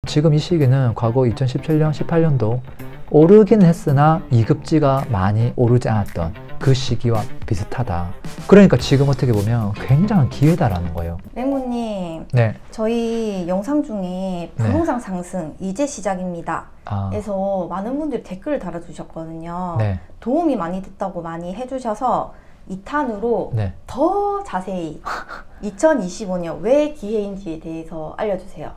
지금 이 시기는 과거 2017년, 18년도 오르긴 했으나 2급지가 많이 오르지 않았던 그 시기와 비슷하다. 그러니까 지금 어떻게 보면 굉장한 기회다라는 거예요. 맹구님, 네. 저희 영상 중에 부동산 상승 이제 시작입니다. 그래서 많은 분들이 댓글을 달아주셨거든요. 네. 도움이 많이 됐다고 많이 해주셔서 2탄으로 더 자세히 2025년 왜 기회인지에 대해서 알려주세요.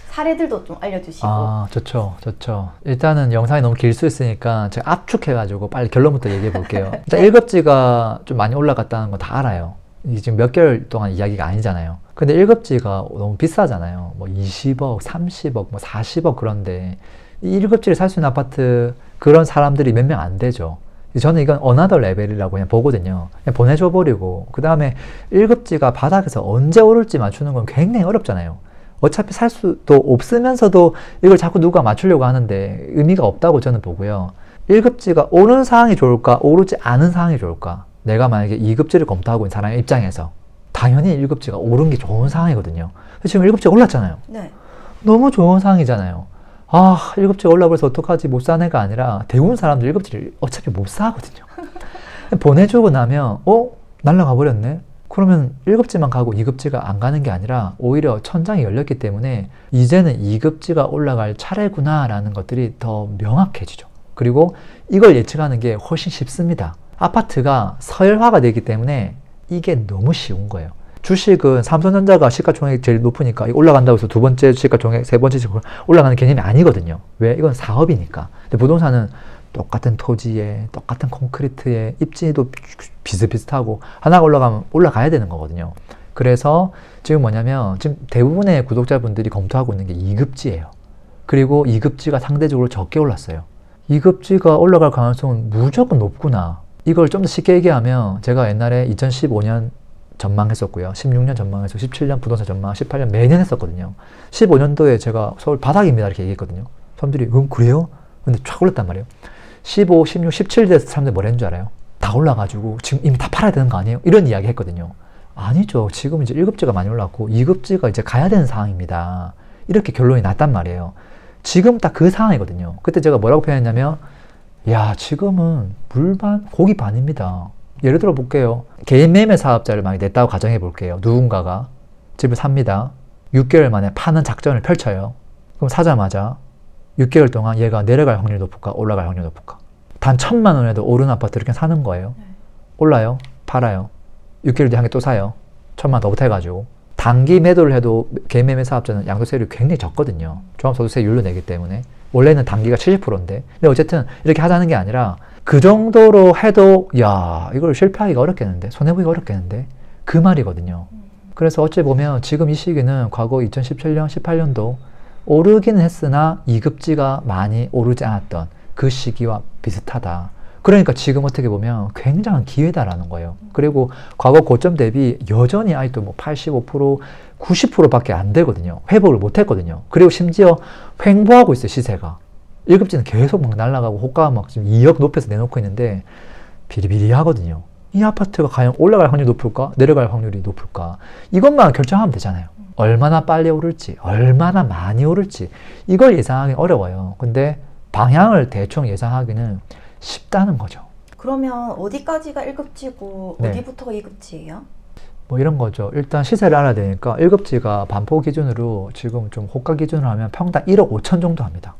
사례들도 좀 알려주시고. 좋죠. 일단은 영상이 너무 길 수 있으니까 제가 압축해가지고 빨리 결론부터 얘기해 볼게요. 일단 1급지가 좀 많이 올라갔다는 거 다 알아요. 이게 지금 몇 개월 동안 이야기가 아니잖아요. 근데 1급지가 너무 비싸잖아요. 뭐 20억, 30억, 뭐 40억 그런데 이 1급지를 살 수 있는 아파트 그런 사람들이 몇 명 안 되죠. 저는 이건 어나더 레벨이라고 그냥 보거든요. 그냥 보내줘 버리고 그 다음에 1급지가 바닥에서 언제 오를지 맞추는 건 굉장히 어렵잖아요. 어차피 살 수도 없으면서도 이걸 자꾸 누가 맞추려고 하는데 의미가 없다고 저는 보고요. 1급지가 오른 상황이 좋을까 오르지 않은 상황이 좋을까. 내가 만약에 2급지를 검토하고 있는 사람의 입장에서 당연히 1급지가 오른 게 좋은 상황이거든요. 지금 1급지가 올랐잖아요. 네. 너무 좋은 상황이잖아요. 1급지가 올라버려서 어떡하지 못 사는 애가 아니라 대부분 사람들 1급지를 어차피 못 사거든요. 보내주고 나면 날라가 버렸네. 그러면 1급지만 가고 2급지가 안 가는 게 아니라 오히려 천장이 열렸기 때문에 이제는 2급지가 올라갈 차례구나 라는 것들이 더 명확해지죠. 그리고 이걸 예측하는 게 훨씬 쉽습니다. 아파트가 서열화가 되기 때문에 이게 너무 쉬운 거예요. 주식은 삼성전자가 시가총액이 제일 높으니까 올라간다고 해서 두 번째 시가총액, 세 번째 시가총액 올라가는 개념이 아니거든요. 왜? 이건 사업이니까. 근데 부동산은 똑같은 토지에 똑같은 콘크리트에 입지도 비슷비슷하고 하나가 올라가면 올라가야 되는 거거든요. 그래서 지금 뭐냐면 지금 대부분의 구독자분들이 검토하고 있는 게 2급지예요. 그리고 2급지가 상대적으로 적게 올랐어요. 2급지가 올라갈 가능성은 무조건 높구나. 이걸 좀 더 쉽게 얘기하면 제가 옛날에 2015년 전망했었고요. 16년 전망해서 17년 부동산 전망, 18년 매년 했었거든요. 15년도에 제가 서울 바닥입니다 이렇게 얘기했거든요. 사람들이 그래요? 근데 쫙 올랐단 말이에요. 15, 16, 17 돼서 사람들이 뭐라 했는 줄 알아요? 다 올라가지고 지금 이미 다 팔아야 되는 거 아니에요? 이런 이야기 했거든요. 아니죠. 지금 이제 1급지가 많이 올랐고 2급지가 이제 가야 되는 상황입니다. 이렇게 결론이 났단 말이에요. 지금 딱 그 상황이거든요. 그때 제가 뭐라고 표현했냐면 야 지금은 물 반, 고기 반입니다. 예를 들어 볼게요. 개인 매매 사업자를 많이 냈다고 가정해 볼게요. 누군가가 집을 삽니다. 6개월 만에 파는 작전을 펼쳐요. 그럼 사자마자 6개월 동안 얘가 내려갈 확률이 높을까 올라갈 확률이 높을까. 단 1,000만 원에도 오른 아파트 이렇게 사는 거예요. 올라요. 팔아요. 6개월 뒤에 한 개 또 사요. 1,000만 더 못해가지고. 단기 매도를 해도 개인 매매 사업자는 양도세율이 굉장히 적거든요. 종합소득세율로 내기 때문에. 원래는 단기가 70%인데. 근데 어쨌든 이렇게 하자는 게 아니라 그 정도로 해도 야 이걸 실패하기가 어렵겠는데 손해보기가 어렵겠는데 그 말이거든요. 그래서 어찌 보면 지금 이 시기는 과거 2017년, 18년도 오르기는 했으나 2급지가 많이 오르지 않았던 그 시기와 비슷하다. 그러니까 지금 어떻게 보면 굉장한 기회다라는 거예요. 그리고 과거 고점 대비 여전히 아직도 뭐 85%, 90%밖에 안 되거든요. 회복을 못 했거든요. 그리고 심지어 횡보하고 있어요, 시세가. 1급지는 계속 막 날아가고 호가가 막 지금 2억 높여서 내놓고 있는데 비리비리하거든요. 이 아파트가 과연 올라갈 확률이 높을까? 내려갈 확률이 높을까? 이것만 결정하면 되잖아요. 얼마나 빨리 오를지, 얼마나 많이 오를지 이걸 예상하기 어려워요. 근데 방향을 대충 예상하기는 쉽다는 거죠. 그러면 어디까지가 1급지고 어디부터가 2급지예요? 뭐 이런 거죠. 일단 시세를 알아야 되니까 1급지가 반포 기준으로 지금 좀 호가 기준으로 하면 평당 1억 5천 정도 합니다.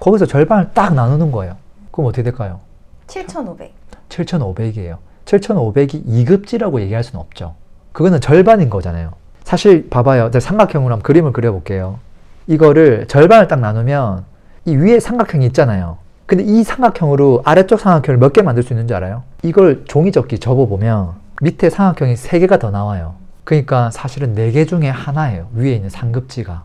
거기서 절반을 딱 나누는 거예요. 그럼 어떻게 될까요? 7,500. 7,500이에요. 7,500이 2급지라고 얘기할 수는 없죠. 그거는 절반인 거잖아요. 사실 봐봐요. 제가 삼각형으로 한번 그림을 그려볼게요. 이거를 절반을 딱 나누면 이 위에 삼각형이 있잖아요. 근데 이 삼각형으로 아래쪽 삼각형을 몇 개 만들 수 있는지 알아요? 이걸 종이접기 접어보면 밑에 삼각형이 3개가 더 나와요. 그러니까 사실은 4개 중에 하나예요. 위에 있는 상급지가.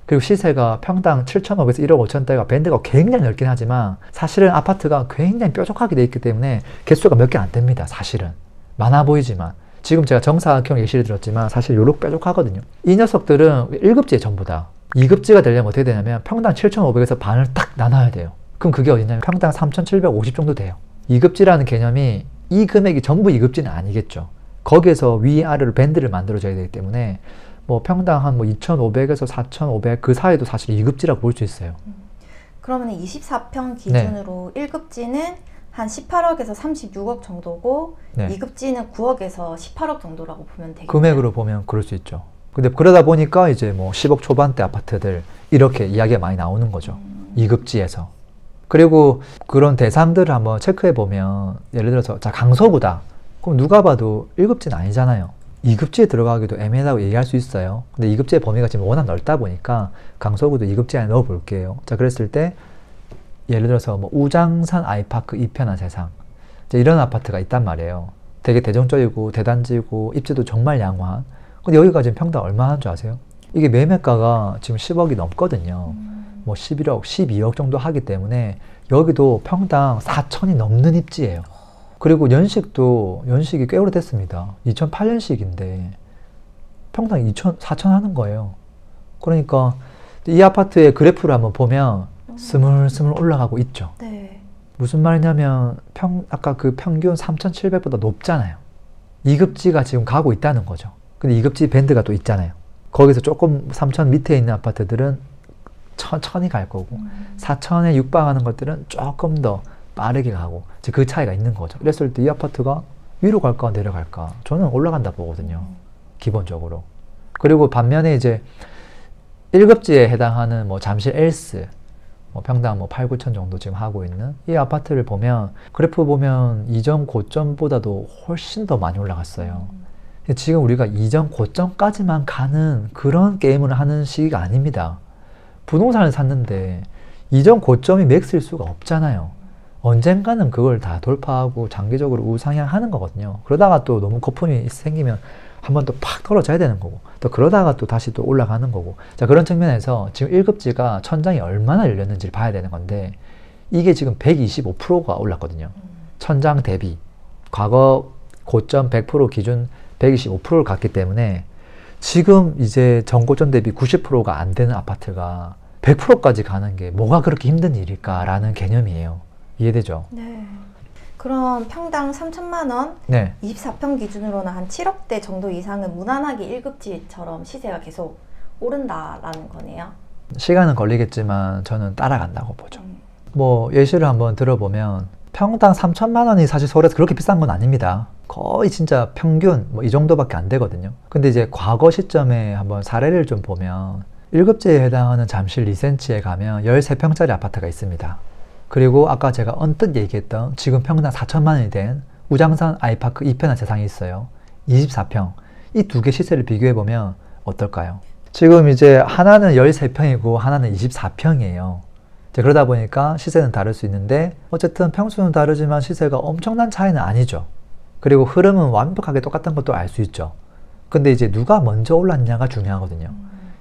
그리고 시세가 평당 7,500에서 1억 5천대가 밴드가 굉장히 넓긴 하지만 사실은 아파트가 굉장히 뾰족하게 돼 있기 때문에 개수가 몇 개 안 됩니다. 사실은. 많아 보이지만. 지금 제가 정사각형 예시를 들었지만 사실 요렇게 뾰족하거든요. 이 녀석들은 1급지에 전부 다. 2급지가 되려면 어떻게 되냐면 평당 7,500에서 반을 딱 나눠야 돼요. 그럼 그게 어디냐면 평당 3,750 정도 돼요. 2급지라는 개념이 이 금액이 전부 2급지는 아니겠죠. 거기에서 위아래로 밴드를 만들어줘야 되기 때문에 뭐 평당 한 뭐 2,500에서 4,500 그 사이도 사실 2급지라고 볼 수 있어요. 그러면 24평 기준으로 네. 1급지는 한 18억에서 36억 정도고 네. 2급지는 9억에서 18억 정도라고 보면 되겠네요. 금액으로 보면 그럴 수 있죠. 근데 그러다 보니까 이제 뭐 10억 초반대 아파트들 이렇게 이야기가 많이 나오는 거죠. 2급지에서. 그리고 그런 대상들을 한번 체크해 보면 예를 들어서 자 강서구다. 그럼 누가 봐도 1급지는 아니잖아요. 2급지에 들어가기도 애매하다고 얘기할 수 있어요. 근데 2급지의 범위가 지금 워낙 넓다 보니까 강서구도 2급지 안에 넣어 볼게요. 자 그랬을 때 예를 들어서 뭐 우장산 아이파크 이편한 세상 이런 아파트가 있단 말이에요. 되게 대중적이고 대단지고 입지도 정말 양호한. 근데 여기가 지금 평당 얼마 하는 줄 아세요? 이게 매매가가 지금 10억이 넘거든요. 뭐 11억, 12억 정도 하기 때문에 여기도 평당 4천이 넘는 입지예요. 그리고 연식이 꽤 오래됐습니다. 2008년식인데 평당 4천 하는 거예요. 그러니까 이 아파트의 그래프를 한번 보면 스물스물 올라가고 있죠. 네. 무슨 말이냐면 아까 그 평균 3,700보다 높잖아요. 2급지가 지금 가고 있다는 거죠. 근데 2급지 밴드가 또 있잖아요. 거기서 조금 3천 밑에 있는 아파트들은 천천히 갈 거고 4천에 육박하는 것들은 조금 더 빠르게 가고 그 차이가 있는 거죠. 그랬을 때 이 아파트가 위로 갈까 내려갈까? 저는 올라간다 보거든요. 기본적으로. 그리고 반면에 이제 1급지에 해당하는 뭐 잠실 엘스 뭐 평당 뭐 8, 9천 정도 지금 하고 있는 이 아파트를 보면 그래프 보면 이전 고점보다도 훨씬 더 많이 올라갔어요. 지금 우리가 이전 고점까지만 가는 그런 게임을 하는 시기가 아닙니다. 부동산을 샀는데 이전 고점이 맥스일 수가 없잖아요. 언젠가는 그걸 다 돌파하고 장기적으로 우상향하는 거거든요. 그러다가 또 너무 거품이 생기면 한번 또 팍 떨어져야 되는 거고 또 그러다가 또 다시 또 올라가는 거고 자 그런 측면에서 지금 1급지가 천장이 얼마나 열렸는지를 봐야 되는 건데 이게 지금 125%가 올랐거든요. 천장 대비 과거 고점 100% 기준 125%를 갔기 때문에 지금 이제 전고점 대비 90%가 안 되는 아파트가 100%까지 가는 게 뭐가 그렇게 힘든 일일까라는 개념이에요. 이해되죠? 네. 그럼 평당 3천만 원, 네. 24평 기준으로는 한 7억대 정도 이상은 무난하게 1급지처럼 시세가 계속 오른다라는 거네요. 시간은 걸리겠지만 저는 따라간다고 보죠. 뭐 예시를 한번 들어보면 평당 3천만 원이 사실 서울에서 그렇게 비싼 건 아닙니다. 거의 진짜 평균 뭐 이 정도밖에 안 되거든요. 근데 이제 과거 시점에 한번 사례를 좀 보면 1급지에 해당하는 잠실 리센치에 가면 13평짜리 아파트가 있습니다. 그리고 아까 제가 언뜻 얘기했던 지금 평당 4천만 원이 된 우장산 아이파크 이편한 세상이 있어요. 24평. 이 두 개 시세를 비교해보면 어떨까요? 지금 이제 하나는 13평이고 하나는 24평이에요. 그러다 보니까 시세는 다를 수 있는데 어쨌든 평수는 다르지만 시세가 엄청난 차이는 아니죠. 그리고 흐름은 완벽하게 똑같은 것도 알 수 있죠. 근데 이제 누가 먼저 올랐냐가 중요하거든요.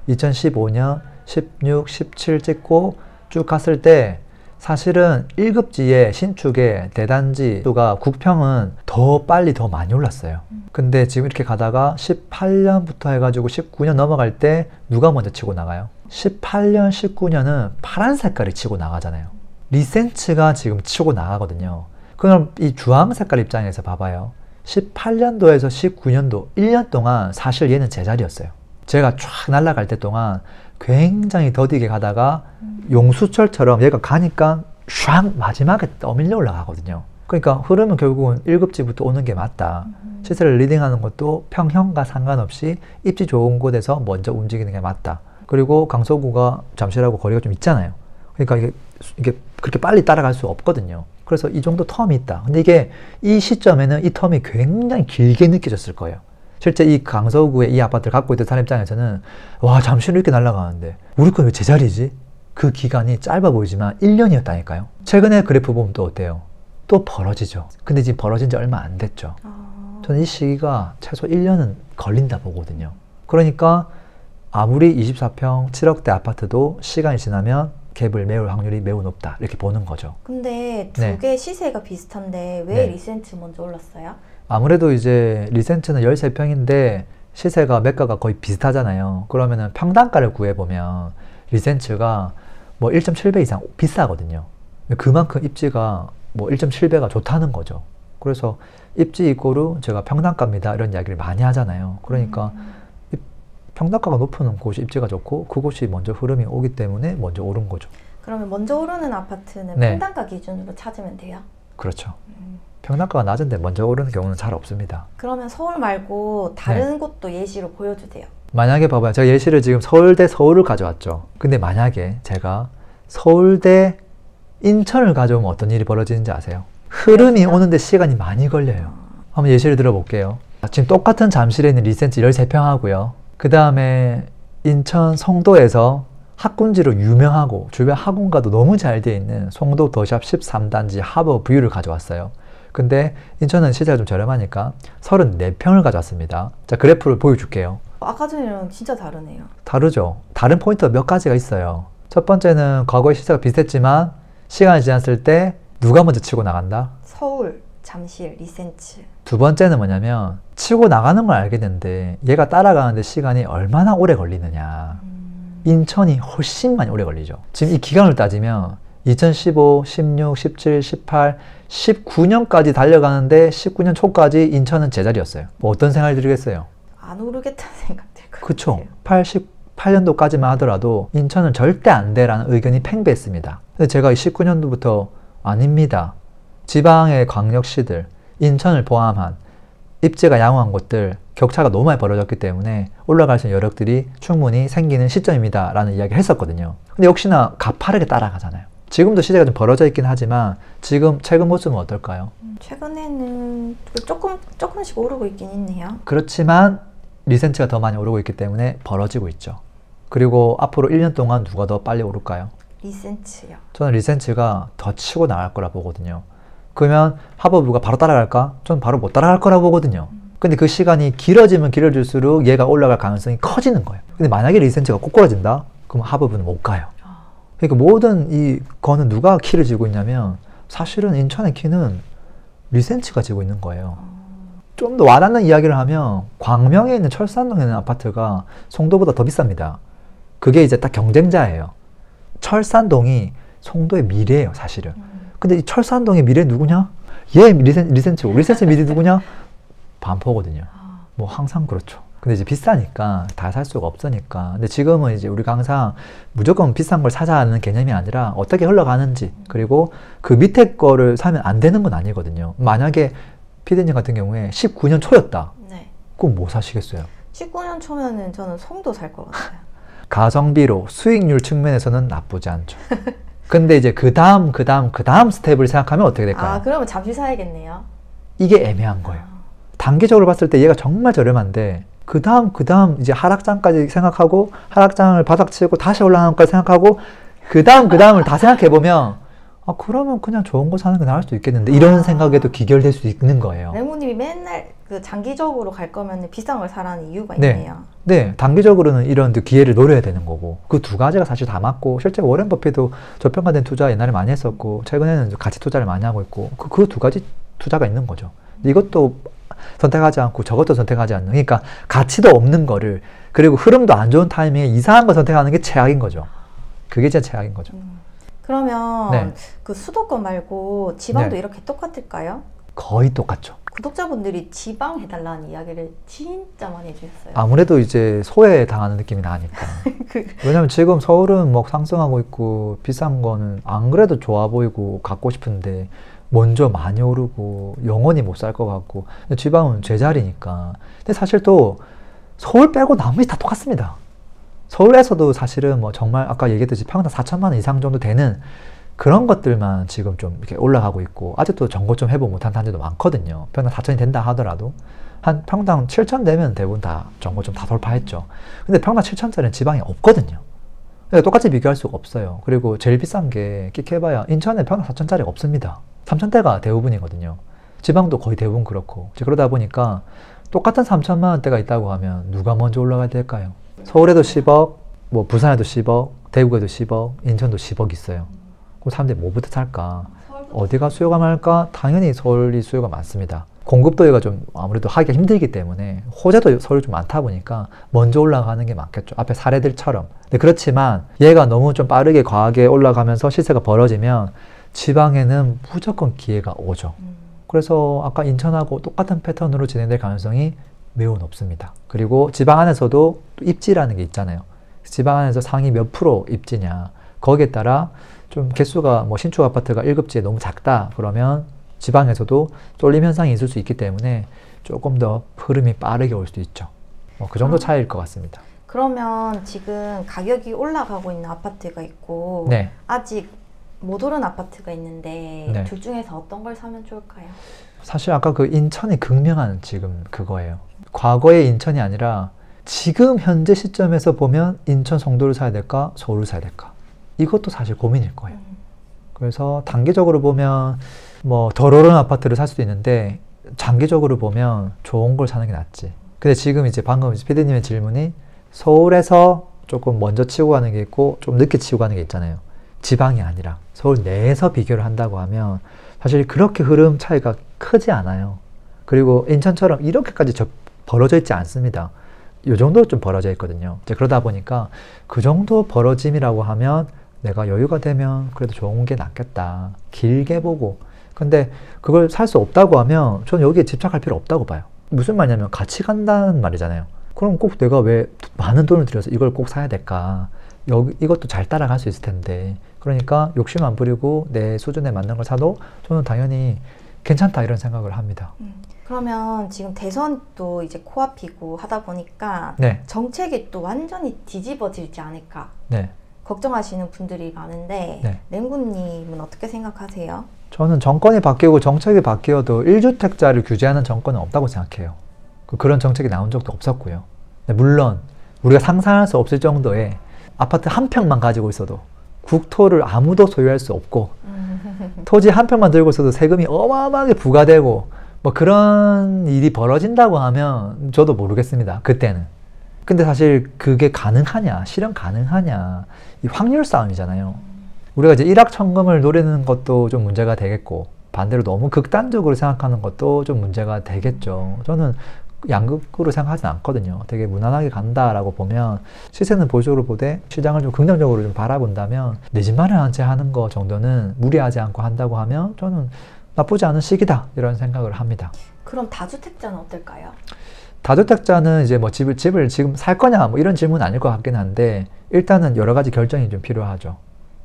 2015년, 16, 17 찍고 쭉 갔을 때 사실은 1급지의 신축의 대단지 수가 국평은 더 빨리 더 많이 올랐어요. 근데 지금 이렇게 가다가 18년부터 해가지고 19년 넘어갈 때 누가 먼저 치고 나가요? 18년, 19년은 파란 색깔이 치고 나가잖아요. 리센츠가 지금 치고 나가거든요. 그럼 이 주황 색깔 입장에서 봐봐요. 18년도에서 19년도 1년 동안 사실 얘는 제자리였어요. 제가 쫙 날아갈 때 동안 굉장히 더디게 가다가 용수철처럼 얘가 가니까 샥 마지막에 떠밀려 올라가거든요. 그러니까 흐름은 결국은 1급지부터 오는 게 맞다. 시세를 리딩하는 것도 평형과 상관없이 입지 좋은 곳에서 먼저 움직이는 게 맞다. 그리고 강서구가 잠실하고 거리가 좀 있잖아요. 그러니까 이게 그렇게 빨리 따라갈 수 없거든요. 그래서 이 정도 텀이 있다. 근데 이게 이 시점에는 이 텀이 굉장히 길게 느껴졌을 거예요. 실제 이 강서구에 이 아파트를 갖고 있던 사람 입장에서는 와 잠시로 이렇게 날아가는데 우리 건 왜 제자리지? 그 기간이 짧아 보이지만 1년이었다니까요. 최근에 그래프 보면 또 어때요? 또 벌어지죠. 근데 지금 벌어진 지 얼마 안 됐죠. 저는 이 시기가 최소 1년은 걸린다 보거든요. 그러니까 아무리 24평 7억대 아파트도 시간이 지나면 갭을 메울 확률이 매우 높다 이렇게 보는 거죠. 근데 두 개 시세가 비슷한데 왜 리센츠 먼저 올랐어요? 아무래도 이제 리센츠는 13평인데 시세가 매가가 거의 비슷하잖아요. 그러면은 평당가를 구해보면 리센츠가 뭐 1.7배 이상 비싸거든요. 그만큼 입지가 뭐 1.7배가 좋다는 거죠. 그래서 입지 이꼬르 제가 평당가입니다 이런 이야기를 많이 하잖아요. 그러니까 평당가가 높은 곳이 입지가 좋고 그곳이 먼저 흐름이 오기 때문에 먼저 오른 거죠. 그러면 먼저 오르는 아파트는 네. 평당가 기준으로 찾으면 돼요? 그렇죠. 평당가가 낮은데 먼저 오르는 경우는 잘 없습니다. 그러면 서울 말고 다른 곳도 예시로 보여주세요. 만약에 봐봐요. 제가 예시를 지금 서울대 서울을 가져왔죠. 근데 만약에 제가 서울대 인천을 가져오면 어떤 일이 벌어지는지 아세요? 흐름이 오는데 시간이 많이 걸려요. 한번 예시를 들어볼게요. 지금 똑같은 잠실에 있는 리센치 13평 하고요. 그 다음에 인천 송도에서 학군지로 유명하고 주변 학원가도 너무 잘 되어 있는 송도 더샵 13단지 하버뷰를 가져왔어요. 근데 인천은 시세가 좀 저렴하니까 34평을 가져왔습니다. 자, 그래프를 보여줄게요. 아까 전이랑 진짜 다르네요. 다르죠. 다른 포인트가 몇 가지가 있어요. 첫 번째는 과거의 시세가 비슷했지만 시간이 지났을 때 누가 먼저 치고 나간다? 서울, 잠실, 리센츠. 두 번째는 뭐냐면 치고 나가는 걸 알겠는데 얘가 따라가는데 시간이 얼마나 오래 걸리느냐. 인천이 훨씬 많이 오래 걸리죠. 지금 이 기간을 따지면 2015, 16, 17, 18, 19년까지 달려가는데 19년 초까지 인천은 제자리였어요. 뭐 어떤 생각이 들겠어요? 안 오르겠다는 생각 들 것 그쵸. 같아요. 88년도까지만 하더라도 인천은 절대 안 돼라는 의견이 팽배했습니다. 근데 제가 19년도부터 아닙니다. 지방의 광역시들, 인천을 포함한 입지가 양호한 곳들 격차가 너무 많이 벌어졌기 때문에 올라갈 수 있는 여력들이 충분히 생기는 시점입니다 라는 이야기를 했었거든요. 근데 역시나 가파르게 따라가잖아요. 지금도 시세가 좀 벌어져 있긴 하지만 지금 최근 모습은 어떨까요? 최근에는 조금씩 오르고 있긴 있네요. 그렇지만 리센치가 더 많이 오르고 있기 때문에 벌어지고 있죠. 그리고 앞으로 1년 동안 누가 더 빨리 오를까요? 리센츠요. 저는 리센치가 더 치고 나갈 거라 보거든요. 그러면 하버뷰가 바로 따라갈까? 저는 바로 못 따라갈 거라 보거든요. 근데 그 시간이 길어지면 길어질수록 얘가 올라갈 가능성이 커지는 거예요. 근데 만약에 리센치가 꼬꾸라진다? 그럼 하버뷰는 못 가요. 그러니까 모든 이 거는 누가 키를 쥐고 있냐면 사실은 인천의 키는 리센치가 쥐고 있는 거예요. 좀 더 와닿는 이야기를 하면 광명에 있는 철산동에 있는 아파트가 송도보다 더 비쌉니다. 그게 이제 딱 경쟁자예요. 철산동이 송도의 미래예요, 사실은. 근데 이 철산동의 미래 누구냐? 얘 리센치고 리센치 미래 누구냐? 반포거든요. 뭐 항상 그렇죠. 근데 이제 비싸니까 다 살 수가 없으니까. 근데 지금은 이제 우리가 항상 무조건 비싼 걸 사자는 개념이 아니라 어떻게 흘러가는지, 그리고 그 밑에 거를 사면 안 되는 건 아니거든요. 만약에 피디님 같은 경우에 19년 초였다. 네. 그럼 뭐 사시겠어요? 19년 초면은 저는 송도 살 것 같아요. 가성비로 수익률 측면에서는 나쁘지 않죠. 근데 이제 그 다음 스텝을 생각하면 어떻게 될까요? 아, 그러면 잠실 사야겠네요. 이게 애매한 거예요. 단기적으로 봤을 때 얘가 정말 저렴한데 그 다음 이제 하락장까지 생각하고 하락장을 바닥치고 다시 올라가는 것까지 생각하고 그 다음을 다 생각해보면 아, 그러면 그냥 좋은 거 사는 게 나을 수도 있겠는데 이런 생각에도 기결될 수 있는 거예요. 레모님이 맨날 그 장기적으로 갈 거면 비싼 걸 사라는 이유가 있네요. 네, 단기적으로는 이런 기회를 노려야 되는 거고 그 두 가지가 사실 다 맞고 실제 워렌 버핏도 저평가된 투자 옛날에 많이 했었고 최근에는 가치 투자를 많이 하고 있고 그 두 가지 투자가 있는 거죠. 이것도 선택하지 않고 저것도 선택하지 않는, 그러니까 가치도 없는 거를, 그리고 흐름도 안 좋은 타이밍에 이상한 거 선택하는 게 최악인 거죠. 그게 진짜 최악인 거죠. 그러면 네. 그 수도권 말고 지방도 네. 이렇게 똑같을까요? 거의 똑같죠. 구독자분들이 지방 해달라는 이야기를 진짜 많이 해주셨어요. 아무래도 이제 소외 당하는 느낌이 나니까. 왜냐면 지금 서울은 뭐 상승하고 있고 비싼 거는 안 그래도 좋아 보이고 갖고 싶은데 먼저 많이 오르고 영원히 못 살 것 같고, 근데 지방은 제자리니까. 근데 사실 또 서울 빼고 나머지 다 똑같습니다. 서울에서도 사실은 뭐 정말 아까 얘기했듯이 평당 4천만 원 이상 정도 되는 그런 것들만 지금 좀 이렇게 올라가고 있고, 아직도 정고 좀 해보 못한 단지도 많거든요. 평당 4천이 된다 하더라도 한 평당 7천 되면 대부분 다 정고 좀 다 돌파했죠. 근데 평당 7천짜리는 지방에 없거든요. 똑같이 비교할 수가 없어요. 그리고 제일 비싼 게 끽해봐야 인천에 평당 4천짜리가 없습니다. 3천대가 대부분이거든요. 지방도 거의 대부분 그렇고. 그러다 보니까 똑같은 3천만 원대가 있다고 하면 누가 먼저 올라가야 될까요? 서울에도 10억, 뭐 부산에도 10억, 대구에도 10억, 인천도 10억 있어요. 그럼 사람들이 뭐부터 살까? 어디가 수요가 많을까? 당연히 서울이 수요가 많습니다. 공급도가 좀 아무래도 하기가 힘들기 때문에 호재도 서울 좀 많다 보니까 먼저 올라가는 게 맞겠죠. 앞에 사례들처럼. 근데 그렇지만 얘가 너무 좀 빠르게 과하게 올라가면서 시세가 벌어지면 지방에는 무조건 기회가 오죠. 그래서 아까 인천하고 똑같은 패턴으로 진행될 가능성이 매우 높습니다. 그리고 지방 안에서도 입지라는 게 있잖아요. 지방 안에서 상위 몇 프로 입지냐, 거기에 따라 좀 개수가 뭐 신축 아파트가 1급지에 너무 작다 그러면 지방에서도 쏠림 현상이 있을 수 있기 때문에 조금 더 흐름이 빠르게 올 수도 있죠. 뭐 그 정도 차이일 것 같습니다. 그러면 지금 가격이 올라가고 있는 아파트가 있고 네. 아직 못 오른 아파트가 있는데 네. 둘 중에서 어떤 걸 사면 좋을까요? 사실 아까 그 인천이 극명한 지금 그거예요. 과거의 인천이 아니라 지금 현재 시점에서 보면 인천 송도를 사야 될까 서울을 사야 될까, 이것도 사실 고민일 거예요. 그래서 단기적으로 보면 뭐 덜 오른 아파트를 살 수도 있는데 장기적으로 보면 좋은 걸 사는 게 낫지. 근데 지금 이제 방금 PD님의 질문이 서울에서 조금 먼저 치고 가는 게 있고 좀 늦게 치고 가는 게 있잖아요. 지방이 아니라 서울 내에서 비교를 한다고 하면 사실 그렇게 흐름 차이가 크지 않아요. 그리고 인천처럼 이렇게까지 벌어져 있지 않습니다. 이 정도 좀 벌어져 있거든요. 이제 그러다 보니까 그 정도 벌어짐이라고 하면 내가 여유가 되면 그래도 좋은 게 낫겠다. 길게 보고. 근데 그걸 살 수 없다고 하면 저는 여기에 집착할 필요 없다고 봐요. 무슨 말이냐면 같이 간다는 말이잖아요. 그럼 꼭 내가 왜 많은 돈을 들여서 이걸 꼭 사야 될까? 이것도 잘 따라갈 수 있을 텐데. 그러니까 욕심 안 부리고 내 수준에 맞는 걸 사도 저는 당연히 괜찮다 이런 생각을 합니다. 그러면 지금 대선도 이제 코앞이고 하다 보니까 네. 정책이 또 완전히 뒤집어질지 않을까 네. 걱정하시는 분들이 많은데 네. 랭구님은 어떻게 생각하세요? 저는 정권이 바뀌고 정책이 바뀌어도 1주택자를 규제하는 정권은 없다고 생각해요. 그런 정책이 나온 적도 없었고요. 물론 우리가 상상할 수 없을 정도의 아파트 한 평만 가지고 있어도 국토를 아무도 소유할 수 없고 토지 한 평만 들고 있어도 세금이 어마어마하게 부과되고 뭐 그런 일이 벌어진다고 하면 저도 모르겠습니다. 그때는. 근데 사실 그게 가능하냐, 실현 가능하냐, 이 확률 싸움이잖아요. 우리가 이제 일확천금을 노리는 것도 좀 문제가 되겠고 반대로 너무 극단적으로 생각하는 것도 좀 문제가 되겠죠. 저는 양극으로 생각하진 않거든요. 되게 무난하게 간다라고 보면 시세는 보수적으로 보되 시장을 좀 긍정적으로 좀 바라본다면 내 집 마련한 채 하는 거 정도는 무리하지 않고 한다고 하면 저는 나쁘지 않은 시기다 이런 생각을 합니다. 그럼 다주택자는 어떨까요? 다주택자는 이제 뭐 집을 지금 살 거냐 뭐 이런 질문은 아닐 것 같긴 한데 일단은 여러 가지 결정이 좀 필요하죠.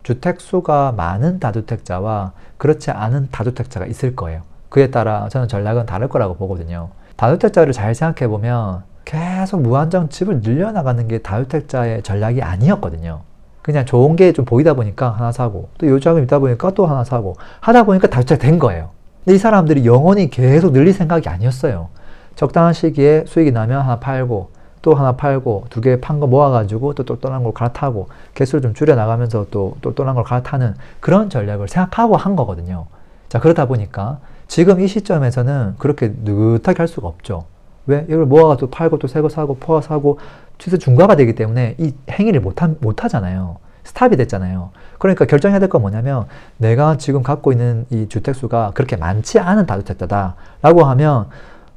주택수가 많은 다주택자와 그렇지 않은 다주택자가 있을 거예요. 그에 따라 저는 전략은 다를 거라고 보거든요. 다주택자를 잘 생각해 보면 계속 무한정 집을 늘려나가는 게 다주택자의 전략이 아니었거든요. 그냥 좋은 게 좀 보이다 보니까 하나 사고 또 요자금 있다 보니까 또 하나 사고 하다 보니까 다주택자 된 거예요. 근데 이 사람들이 영원히 계속 늘릴 생각이 아니었어요. 적당한 시기에 수익이 나면 하나 팔고 또 하나 팔고 두 개 판 거 모아가지고 또 똘똘한 걸 갈아타고 개수를 좀 줄여나가면서 또 똘똘한 걸 갈아타는 그런 전략을 생각하고 한 거거든요. 자, 그러다 보니까 지금 이 시점에서는 그렇게 느긋하게 할 수가 없죠. 왜? 이걸 모아가지고 팔고 또 새 거 사고 포화 사고 추세 중과가 되기 때문에 이 행위를 못 하잖아요. 스탑이 됐잖아요. 그러니까 결정해야 될 건 뭐냐면 내가 지금 갖고 있는 이 주택수가 그렇게 많지 않은 다주택자다 라고 하면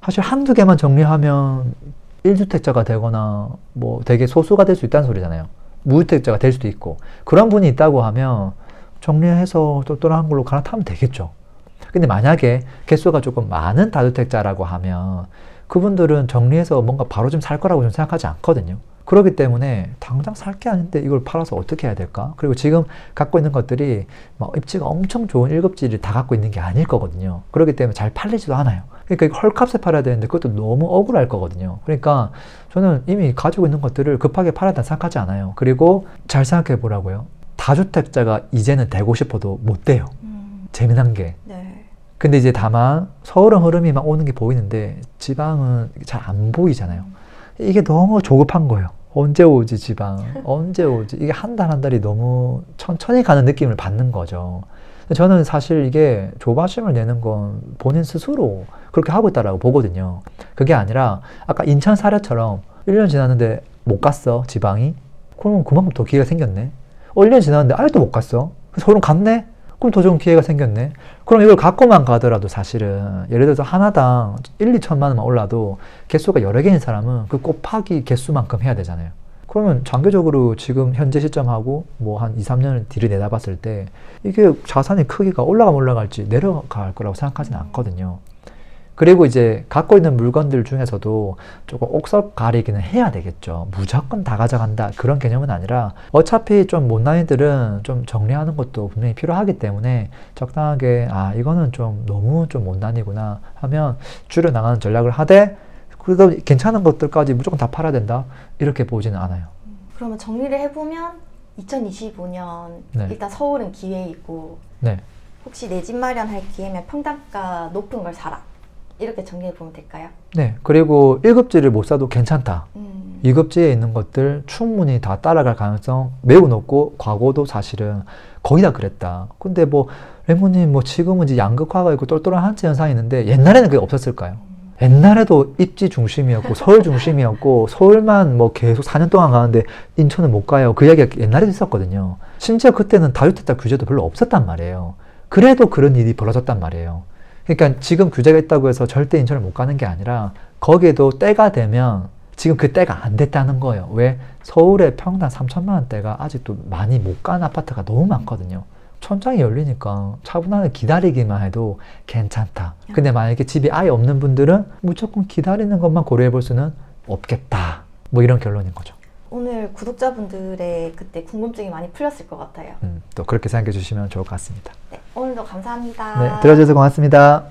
사실 한두 개만 정리하면 1주택자가 되거나 뭐 되게 소수가 될 수 있다는 소리잖아요. 무주택자가 될 수도 있고 그런 분이 있다고 하면 정리해서 똘똘한 걸로 갈아타면 되겠죠. 근데 만약에 개수가 조금 많은 다주택자라고 하면 그분들은 정리해서 뭔가 바로 좀 살 거라고 좀 생각하지 않거든요. 그렇기 때문에 당장 살 게 아닌데 이걸 팔아서 어떻게 해야 될까? 그리고 지금 갖고 있는 것들이 막 입지가 엄청 좋은 1급지를 다 갖고 있는 게 아닐 거거든요. 그렇기 때문에 잘 팔리지도 않아요. 그러니까 이거 헐값에 팔아야 되는데 그것도 너무 억울할 거거든요. 그러니까 저는 이미 가지고 있는 것들을 급하게 팔아야 생각하지 않아요. 그리고 잘 생각해 보라고요. 다주택자가 이제는 되고 싶어도 못 돼요. 재미난 게. 네. 근데 이제 다만 서울은 흐름이 막 오는 게 보이는데 지방은 잘 안 보이잖아요. 이게 너무 조급한 거예요. 언제 오지 지방? 언제 오지? 이게 한 달 한 달이 너무 천천히 가는 느낌을 받는 거죠. 저는 사실 이게 조바심을 내는 건 본인 스스로 그렇게 하고 있다라고 보거든요. 그게 아니라 아까 인천 사례처럼 1년 지났는데 못 갔어 지방이? 그럼 그만큼 더 기회가 생겼네. 1년 지났는데 아직도 못 갔어. 서울은 갔네? 그럼 더 좋은 기회가 생겼네. 그럼 이걸 갖고만 가더라도 사실은 예를 들어서 하나당 1, 2천만 원만 올라도 개수가 여러 개인 사람은 그 곱하기 개수만큼 해야 되잖아요. 그러면 장기적으로 지금 현재 시점하고 뭐 한 2, 3년을 뒤를 내다봤을 때 이게 자산의 크기가 올라가면 올라갈지 내려갈 거라고 생각하지는 않거든요. 그리고 이제 갖고 있는 물건들 중에서도 조금 옥석 가리기는 해야 되겠죠. 무조건 다 가져간다 그런 개념은 아니라 어차피 좀 못난이들은 좀 정리하는 것도 분명히 필요하기 때문에 적당하게 이거는 좀 너무 좀 못난이구나 하면 줄여나가는 전략을 하되 그래도 괜찮은 것들까지 무조건 다 팔아야 된다 이렇게 보지는 않아요. 그러면 정리를 해보면 2025년 네. 일단 서울은 기회이고 네. 혹시 내 집 마련할 기회면 평당가 높은 걸 사라 이렇게 정리해보면 될까요? 네. 그리고 1급지를 못 사도 괜찮다. 2급지에 있는 것들 충분히 다 따라갈 가능성 매우 높고 과거도 사실은 거의 다 그랬다. 근데 뭐 레몬님 뭐 지금은 이제 양극화가 있고 똘똘한 한치 현상이 있는데 옛날에는 그게 없었을까요? 옛날에도 입지 중심이었고 서울 중심이었고 서울만 뭐 계속 4년 동안 가는데 인천은 못 가요. 그 이야기가 옛날에도 있었거든요. 심지어 그때는 다주택자 규제도 별로 없었단 말이에요. 그래도 그런 일이 벌어졌단 말이에요. 그러니까 지금 규제가 있다고 해서 절대 인천을 못 가는 게 아니라 거기에도 때가 되면 지금 그 때가 안 됐다는 거예요. 왜? 서울의 평당 3천만 원대가 아직도 많이 못 간 아파트가 너무 많거든요. 천장이 열리니까 차분하게 기다리기만 해도 괜찮다. 근데 만약에 집이 아예 없는 분들은 무조건 기다리는 것만 고려해 볼 수는 없겠다. 뭐 이런 결론인 거죠. 오늘 구독자분들의 그때 궁금증이 많이 풀렸을 것 같아요. 또 그렇게 생각해 주시면 좋을 것 같습니다. 네, 오늘도 감사합니다. 네, 들어주셔서 고맙습니다.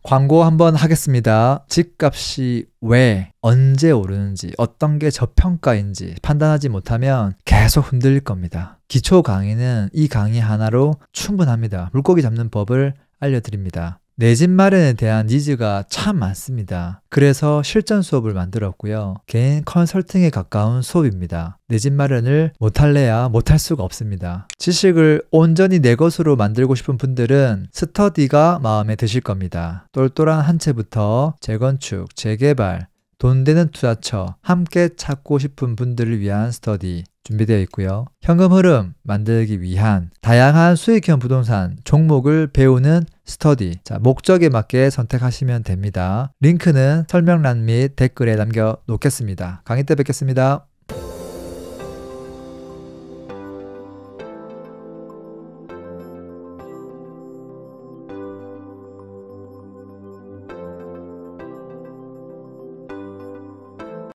광고 한번 하겠습니다. 집값이 왜, 언제 오르는지, 어떤 게 저평가인지 판단하지 못하면 계속 흔들릴 겁니다. 기초 강의는 이 강의 하나로 충분합니다. 물고기 잡는 법을 알려드립니다. 내 집 마련에 대한 니즈가 참 많습니다. 그래서 실전 수업을 만들었고요. 개인 컨설팅에 가까운 수업입니다. 내 집 마련을 못할래야 못할 수가 없습니다. 지식을 온전히 내 것으로 만들고 싶은 분들은 스터디가 마음에 드실 겁니다. 똘똘한 한 채부터 재건축, 재개발, 돈 되는 투자처 함께 찾고 싶은 분들을 위한 스터디 준비되어 있고요. 현금 흐름 만들기 위한 다양한 수익형 부동산 종목을 배우는 스터디. 자, 목적에 맞게 선택하시면 됩니다. 링크는 설명란 및 댓글에 남겨 놓겠습니다. 강의 때 뵙겠습니다.